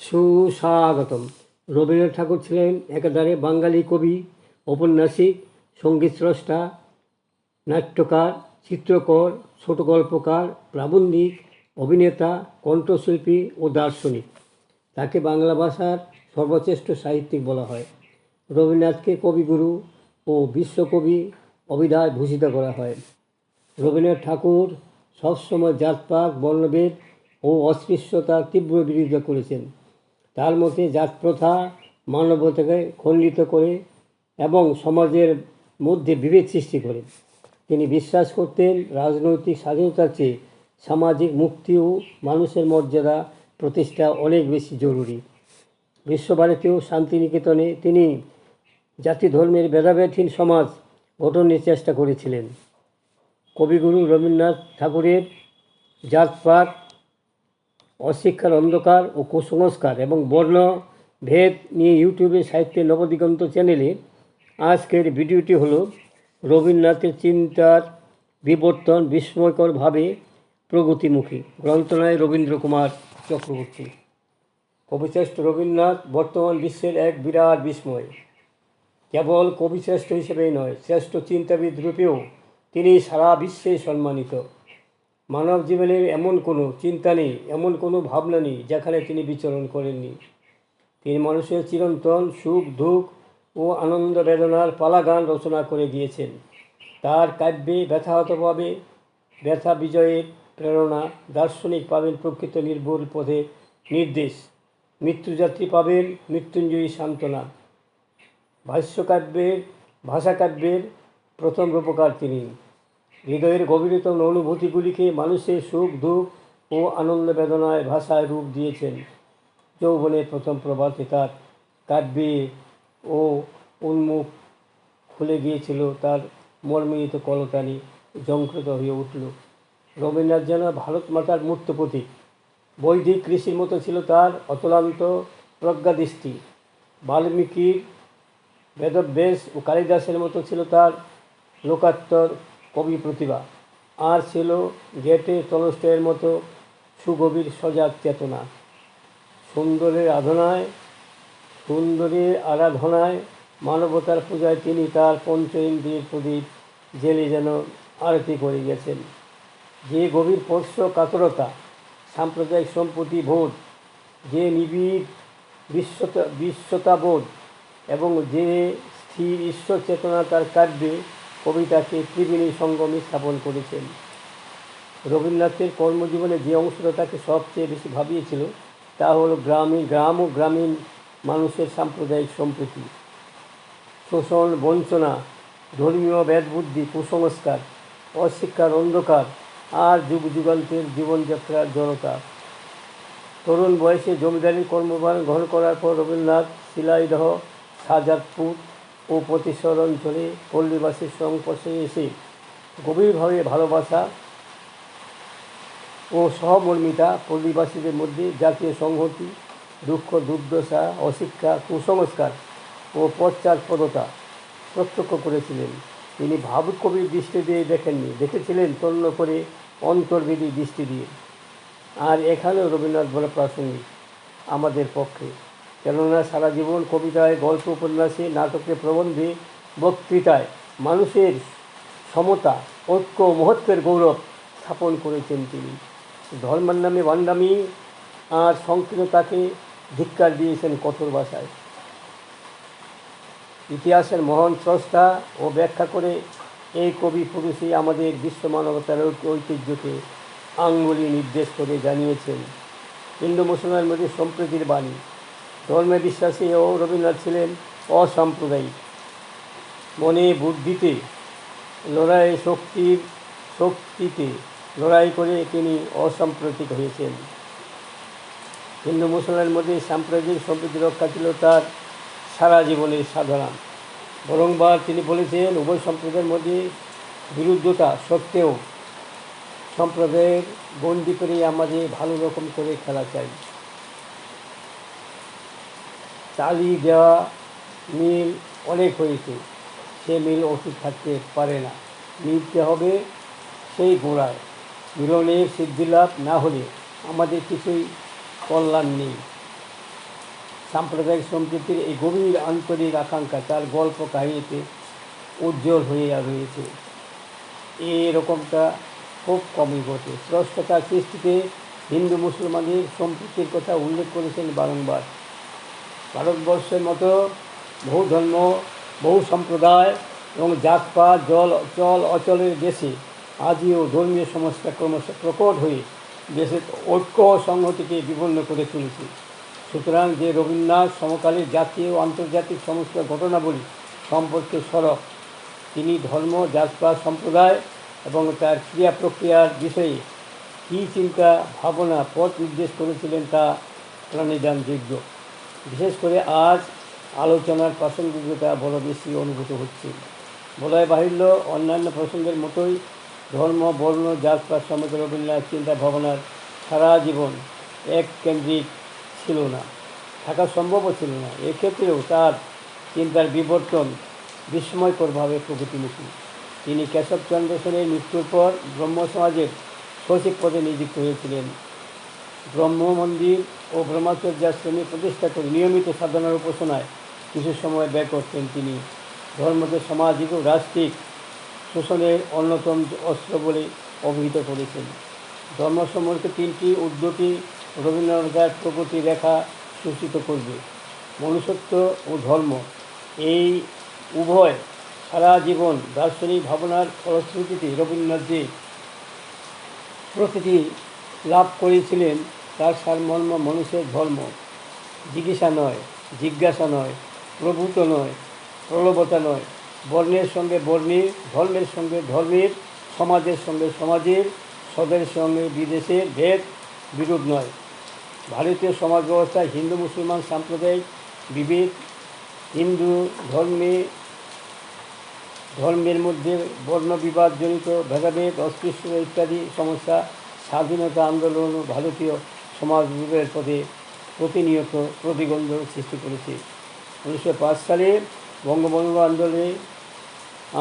সুস্বাগতম। রবীন্দ্রনাথ ঠাকুর ছিলেন একাধারে বাঙালি কবি, ঔপন্যাসিক, সঙ্গীতস্রষ্টা, নাট্যকার, চিত্রকর, ছোট গল্পকার, প্রাবন্ধিক, অভিনেতা, কণ্ঠশিল্পী ও দার্শনিক। তাকে বাংলা ভাষার সর্বশ্রেষ্ঠ সাহিত্যিক বলা হয়। রবীন্দ্রনাথকে কবিগুরু ও বিশ্বকবি অভিধায় ভূষিত করা হয়। রবীন্দ্রনাথ ঠাকুর সবসময় জাতপাত, বর্ণভেদ ও অস্পৃশ্যতার তীব্র বিরোধিতা করেছেন। তার মতে জাতপ্রথা মানবতাকে খণ্ডিত করে এবং সমাজের মধ্যে বিভেদ সৃষ্টি করে। তিনি বিশ্বাস করতেন রাজনৈতিক স্বাধীনতার চেয়ে সামাজিক মুক্তি ও মানুষের মর্যাদা প্রতিষ্ঠা অনেক বেশি জরুরি। বিশ্বভারতী ও শান্তিনিকেতনে তিনি জাতি ধর্মের ভেদাভেদহীন সমাজ গঠনের চেষ্টা করেছিলেন। কবিগুরু রবীন্দ্রনাথ ঠাকুরের জাতপাত, অশিক্ষার অন্ধকার ও কুসংস্কার এবং বর্ণভেদ নিয়ে ইউটিউবে সাহিত্যের নবদিগন্ত চ্যানেলে আজকের ভিডিওটি হলো রবীন্দ্রনাথের চিন্তার বিবর্তন বিস্ময়করভাবে প্রগতিমুখী। গ্রন্থনায় রবীন্দ্র কুমার চক্রবর্তী। কবিশ্রেষ্ঠ রবীন্দ্রনাথ বর্তমান বিশ্বের এক বিরাট বিস্ময়। কেবল কবিশ্রেষ্ঠ হিসেবেই নয়, শ্রেষ্ঠ চিন্তাবিদ রূপেও তিনি সারা বিশ্বে সম্মানিত। মানব জীবনের এমন কোনো চিন্তা নেই, এমন কোনো ভাবনা নেই যেখানে তিনি বিচরণ করেননি। তিনি মানুষের চিরন্তন সুখ দুঃখ ও আনন্দ বেদনার পালাগান রচনা করে গিয়েছেন। তার কাব্যে ব্যথাহতভাবে ব্যথা বিজয়ের প্রেরণা, দার্শনিক পাবেন প্রকৃত নির্ভুল পথে নির্দেশ, মৃত্যুযাত্রী পাবেন মৃত্যুঞ্জয়ী সান্ত্বনা। ভাষাকাব্যের প্রথম রূপকার তিনি। হৃদয়ের গভীরতম অনুভূতিগুলিকে মানুষের সুখ দুঃখ ও আনন্দ বেদনায় ভাষায় রূপ দিয়েছেন। যৌবনের প্রথম প্রভাতে তার কাব্যে ও উন্মুখ খুলে গিয়েছিল, তার মর্মিত কলতানি ঝংকৃত হয়ে উঠল। রবীন্দ্রনাথ যেন ভারত মাতার মূর্ত প্রতীক। বৈদিক ঋষির মতো ছিল তার অতলান্ত প্রজ্ঞাদৃষ্টি। বাল্মীকির বেদব্যাস ও কালিদাসের মতো ছিল তার লোকাত্তর কবি প্রতিভা। আর ছিল গেটে টলস্টয়ের মতো সুগভীর সজাগ চেতনা। সুন্দরের আরাধনায় মানবতার পূজায় তিনি তার পঞ্চ ইন্দ্রিয়ের প্রদীপ জেলে যেন আরতি করে গেছেন। যে গভীর স্পর্শ কাতরতা, সাম্প্রদায়িক সম্পত্তি বোধ, যে নিবিড় বিশ্বতাবোধ এবং যে স্থির ঈশ্বর চেতনা তার কাব্যে কবিতাকে ত্রিবেণী সঙ্গমে স্থাপন করেছেন। রবীন্দ্রনাথের কর্মজীবনে যে অংশটা তাকে সবচেয়ে বেশি ভাবিয়েছিল তা হলো গ্রাম ও গ্রামীণ মানুষের সাম্প্রদায়িক সম্প্রীতি, শোষণ বঞ্চনা, ধর্মীয় ভেদবুদ্ধি, কুসংস্কার, অশিক্ষার অন্ধকার আর যুগ যুগান্তের জীবনযাত্রার জড়তা। তরুণ বয়সে জমিদারি কর্মভার গ্রহণ করার পর রবীন্দ্রনাথ শিলাইদহ, শাহজাদপুর ও প্রতিশ্বর অঞ্চলে পল্লীবাসীর সংস্পর্শে এসে গভীরভাবে ভালোবাসা ও সহমর্মিতা, পল্লীবাসীদের মধ্যে জাতীয় সংহতি, দুঃখ দুর্দশা, অশিক্ষা, কুসংস্কার ও পশ্চাৎপদতা প্রত্যক্ষ করেছিলেন। তিনি ভাবুক কবির দৃষ্টি দিয়ে দেখেছিলেন তন্ন করে অন্তর্বেদী দৃষ্টি দিয়ে। আর এখানেও রবীন্দ্রনাথ বলা প্রাসঙ্গিক আমাদের পক্ষে, কেননা সারা জীবন কবিতায়, গল্প, উপন্যাসে, নাটকে, প্রবন্ধে, বক্তৃতায় মানুষের সমতা, ঐক্য, মহত্বের গৌরব স্থাপন করেছেন তিনি। ধর্মের নামে বান্ডামি আর সংকীর্ণতাকে ধিক্কার দিয়েছেন কঠোর ভাষায়। ইতিহাসের মহান স্রষ্টা ও ব্যাখ্যা করে এই কবি পুরুষই আমাদের বিশ্ব মানবতার ঐতিহ্যকে আঙ্গুলি নির্দেশ করে জানিয়েছেন। হিন্দু মুসলমানের মধ্যে সম্প্রীতির বাণী। ধর্মে বিশ্বাসী ও রবীন্দ্রনাথ ছিলেন অসাম্প্রদায়িক। মনে বুদ্ধিতে শক্তিতে লড়াই করে তিনি অসাম্প্রদায়িক হয়েছেন। হিন্দু মুসলমানের মধ্যে সাম্প্রদায়িক সম্প্রীতি রক্ষা ছিল তার সারা জীবনের সাধনা। বরংবার তিনি বলেছেন, উভয় সম্প্রদায়ের মধ্যে বিরুদ্ধতা সত্ত্বেও সম্প্রদায়ের গণ্ডি করে আমাদের ভালো রকম করে খেলা চাই। চালিয়ে দেওয়া মিল অনেক হয়েছে, সে মিল ওষুধ থাকতে পারে না, মিলতে হবে সেই গোড়ায়। মিলনের সিদ্ধিলাভ না হলে আমাদের কিছুই কল্যাণ নেই। সাম্প্রদায়িক সম্প্রীতির এই গভীর আন্তরিক আকাঙ্ক্ষা তার গল্প কাহিনীতে উজ্জ্বল হয়ে রয়েছে। এরকমটা খুব কমই ঘটে। স্রষ্টা তার সৃষ্টিতে হিন্দু মুসলমানের সম্প্রীতির কথা উল্লেখ করেছেন বারংবার। ভারতবর্ষের মতো বহু ধর্ম, বহু সম্প্রদায় এবং জাতপাত চল অচলের দেশে আজও ধর্মীয় সমস্যা ক্রমশ প্রকট হয়ে দেশের ঐক্য ও সংহতিকে বিপন্ন করে তুলেছে। সুতরাং যে রবীন্দ্রনাথ সমকালীন জাতীয় ও আন্তর্জাতিক সমস্ত ঘটনাবলী সম্পর্কে সরব, তিনি ধর্ম, জাতপাত, সম্প্রদায় এবং তার ক্রিয়া প্রক্রিয়ার বিষয়ে কী চিন্তা ভাবনা পথ নির্দেশ করেছিলেন তা প্রাণীদানযোগ্য। বিশেষ করে আজ আলোচনার প্রাসঙ্গিকতা বড় বেশি অনুভূত হচ্ছে। বলাই বাহুল্য, অন্যান্য প্রসঙ্গের মতোই ধর্ম, বর্ণ, জাতপাত সম্পর্কে রবীন্দ্রনাথ চিন্তা ভাবনার সারা জীবন এক কেন্দ্রিক ছিল না, থাকা সম্ভবও ছিল না। এক্ষেত্রেও তার চিন্তার বিবর্তন বিস্ময়করভাবে প্রগতিমুখী। তিনি কেশবচন্দ্র সেনের মৃত্যুর পর ব্রহ্ম সমাজের সচিব পদে নিযুক্ত হয়েছিলেন। ব্রহ্ম মন্দির ও ব্রহ্মচর্যাশ্রমী প্রতিষ্ঠা করে নিয়মিত সাধনার উপাসনায় কিছু সময় ব্যয় করতেন তিনি। ধর্মকে সামাজিক ও রাষ্ট্রিক শোষণের অন্যতম অস্ত্র বলে অভিহিত করেছেন। ধর্ম সম্পর্কে তিনটি উদ্যোগী রবীন্দ্রনাথের প্রগতি রেখা সূচিত করবে। মনুষ্যত্ব ও ধর্ম, এই উভয় সারা জীবন দার্শনিক ভাবনার ফলশ্রুতিতে রবীন্দ্রনাথ যে প্রকৃতি লাভ করেছিলেন তার সারমর্ম মানুষের ধর্ম, জিজ্ঞাসা নয়, প্রভূত নয়, প্রলোভতা নয়, বর্ণের সঙ্গে বর্ণের, ধর্মের সঙ্গে ধর্মের, সমাজের সঙ্গে সমাজের, স্বদের সঙ্গে বিদেশের ভেদ বিরোধ নয়। ভারতীয় সমাজ ব্যবস্থায় হিন্দু মুসলমান সাম্প্রদায়িক বিভেদ, হিন্দু ধর্মের মধ্যে বর্ণবিবাদজনিত ভেদাভেদ, অস্পৃশ্যতা ইত্যাদি সমস্যা স্বাধীনতা আন্দোলন ও ভারতীয় সমাজ বিভাগের পথে প্রতিনিয়ত প্রতিবন্ধক সৃষ্টি করেছে। 1905 সালে বঙ্গভঙ্গ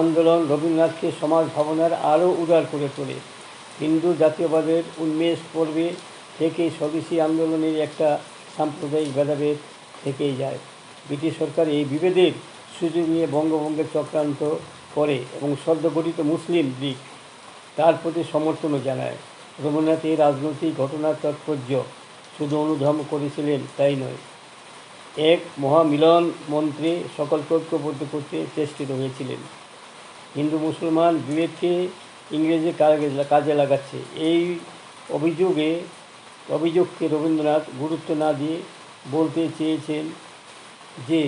আন্দোলন রবীন্দ্রনাথকে সমাজ ভাবনার আরও উদার করে তোলে। হিন্দু জাতীয়বাদের উন্মেষ পর্বে থেকেই স্বদেশী আন্দোলনের একটা সাম্প্রদায়িক ভেদাভেদ থেকেই যায়। ব্রিটিশ সরকার এই বিভেদের সুযোগ নিয়ে বঙ্গভঙ্গের চক্রান্ত করে এবং সদ্যগঠিত মুসলিম লীগ তার প্রতি সমর্থনও জানায়। রবীন্দ্রনাথ এই রাজনৈতিক ঘটনার তাৎপর্য শুধু অনুধাবন করেছিলেন তাই নয়, এক মহামিলন মন্ত্রে সকলকে ঐক্যবদ্ধ করতে চেষ্টিত হয়েছিলেন। হিন্দু মুসলমান বিভেদকে ইংরেজি কাজে লাগাচ্ছে, এই অভিযোগকে রবীন্দ্রনাথ গুরুত্ব না দিয়ে বলতে চেয়েছেন যে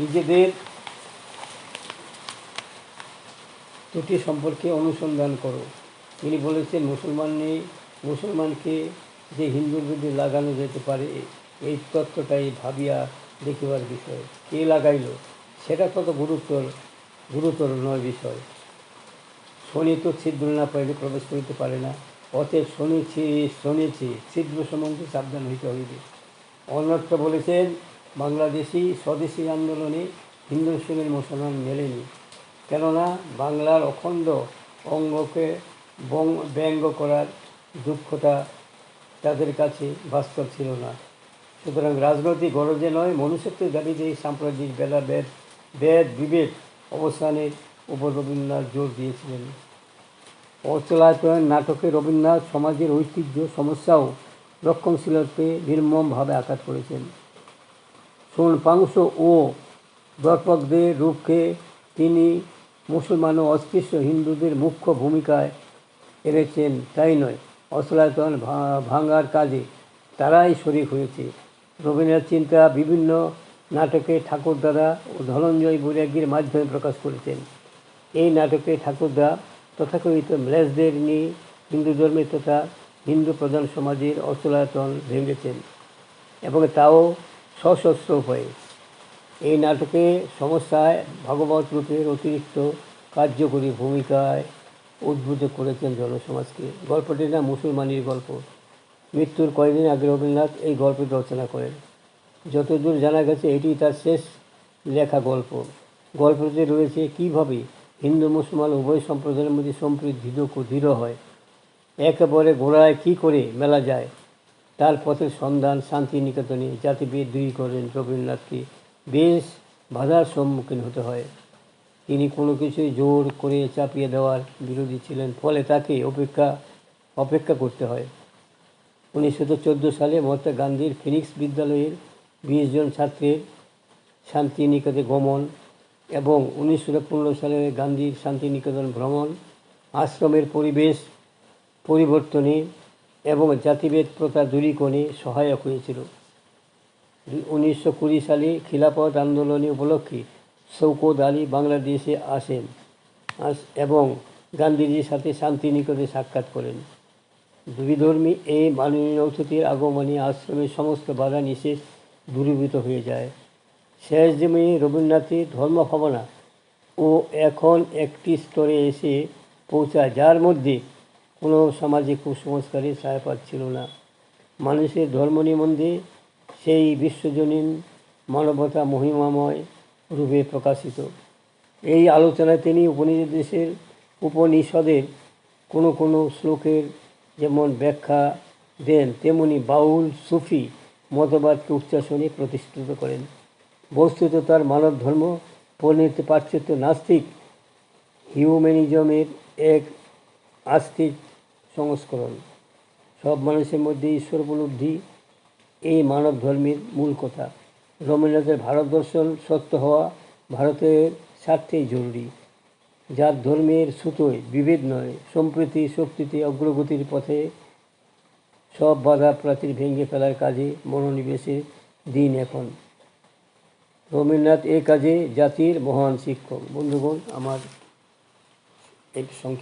নিজেদের ত্রুটি সম্পর্কে অনুসন্ধান করো। তিনি বলেছেন মুসলমানকে যে হিন্দুর বিরুদ্ধে লাগানো যেতে পারে এই তত্ত্বটাই ভাবিয়া দেখিবার বিষয়। কে লাগাইল সেটা তত গুরুতর নয় বিষয়। শনি তো ছিদ্র না পাইলে প্রবেশ করিতে পারে না, অতএব শুনেছি ছিদ্র সম্বন্ধে সাবধান হইতে হইবে। অন্যত্র বলেছেন বাংলাদেশি স্বদেশী আন্দোলনে হিন্দুর সঙ্গে মুসলমান মেলেনি, কেননা বাংলার অখণ্ড অঙ্গকে ব্যঙ্গ করার দুঃখটা তাদের কাছে বাস্তব ছিল না। সুতরাং রাজনৈতিক গরজে নয়, মনুষ্যত্বের দাবিতে এই সাম্প্রদায়িক বিভেদ অবসানের উপর রবীন্দ্রনাথ জোর দিয়েছিলেন। অচলায়তন নাটকে রবীন্দ্রনাথ সমাজের ঐতিহ্য সমস্যাও রক্ষণশীলতে নির্মমভাবে আঘাত করেছেন। পাংশ ও দর্পকদের রূপকে তিনি মুসলমান ও অস্পৃশ্য হিন্দুদের মুখ্য ভূমিকায় এনেছেন তাই নয়, অচলায়তন ভাঙার কাজে তারাই শরিক হয়েছে। রবীন্দ্রনাথ চিন্তা বিভিন্ন নাটকে ঠাকুরদাদা ও ধনঞ্জয় বৈরাগীর মাধ্যমে প্রকাশ করেছেন। এই নাটকে ঠাকুরদা তথাকথিত ম্লেচ্ছদের নিয়ে হিন্দু ধর্মের তথা হিন্দু প্রধান সমাজের অচলায়তন ভেঙেছেন এবং তাও সশস্ত্র উপায়ে। এই নাটকে সমস্যায় ভাগবত রূপের অতিরিক্ত কার্যকরী ভূমিকায় উদ্বুদ্ধ করেছেন জনসমাজকে। গল্পটির নাম মুসলমানের গল্প। মৃত্যুর কয়েকদিন আগে রবীন্দ্রনাথ এই গল্পটি রচনা করেন। যতদূর জানা গেছে এটি তার শেষ লেখা গল্প। গল্পটিতে রয়েছে কীভাবে হিন্দু মুসলমান উভয় সম্প্রদায়ের মধ্যে সম্প্রীতি দৃঢ় হয়, একেবারে গোড়ায় কী করে মেলা যায়, তার পথের সন্ধান শান্তিনিকেতনে জাতিভেদ দূরীকরণ রবীন্দ্রনাথকে বেশ বাধার সম্মুখীন হতে হয়। তিনি কোনো কিছুই জোর করে চাপিয়ে দেওয়ার বিরোধী ছিলেন, ফলে তাকে অপেক্ষা করতে হয়। 1914 সালে মহাত্মা গান্ধীর ফিনিক্স বিদ্যালয়ের 20 জন ছাত্রের শান্তিনিকেতনে গমন এবং 1915 সালে গান্ধীর শান্তিনিকেতন ভ্রমণ আশ্রমের পরিবেশ পরিবর্তনে এবং জাতিভেদ প্রথা দূরীকরণে সহায়ক হয়েছিল। 1920 সালে খিলাফত আন্দোলনে উপলক্ষে শওকত আলী বাংলাদেশে আসেন এবং গান্ধীজির সাথে শান্তিনিকেতনে সাক্ষাৎ করেন। বিধর্মী এই মাননীয় অতিথির আগমনে আশ্রমের সমস্ত বাধা নিষেধ দূরীভূত হয়ে যায়। শেষ দিনে রবীন্দ্রনাথের ধর্মভাবনা ও এখন একটি স্তরে এসে পৌঁছায় যার মধ্যে কোনো সামাজিক কুসংস্কারের ছায়াপাত ছিল না। মানুষের ধর্ম নিবন্ধে সেই বিশ্বজনীন মানবতা মহিমাময় রূপে প্রকাশিত। এই আলোচনায় তিনি উপনিষদের কোনো শ্লোকের যেমন ব্যাখ্যা দেন, তেমনি বাউল সুফি মতবাদকে উচ্চাসনে প্রতিষ্ঠিত করেন। বস্তুত তার মানব ধর্ম পরিণতি পাশ্চাত্য নাস্তিক হিউম্যানিজমের এক আস্তিক সংস্করণ। সব মানুষের মধ্যে ঈশ্বর উপলব্ধি এই মানব ধর্মের মূল কথা। রবীন্দ্রনাথের ভারত দর্শন সত্য হওয়া ভারতের স্বার্থেই জরুরি, যার ধর্মের সুতোয় বিভেদ নয়, সম্প্রীতি শক্তিতে অগ্রগতির পথে সব বাধা প্রাচীর ভেঙে ফেলার কাজে মনোনিবেশের দিন এখন। রবীন্দ্রনাথ এই কাজে জাতির মহান শিক্ষক। বন্ধুগণ, আমার একটু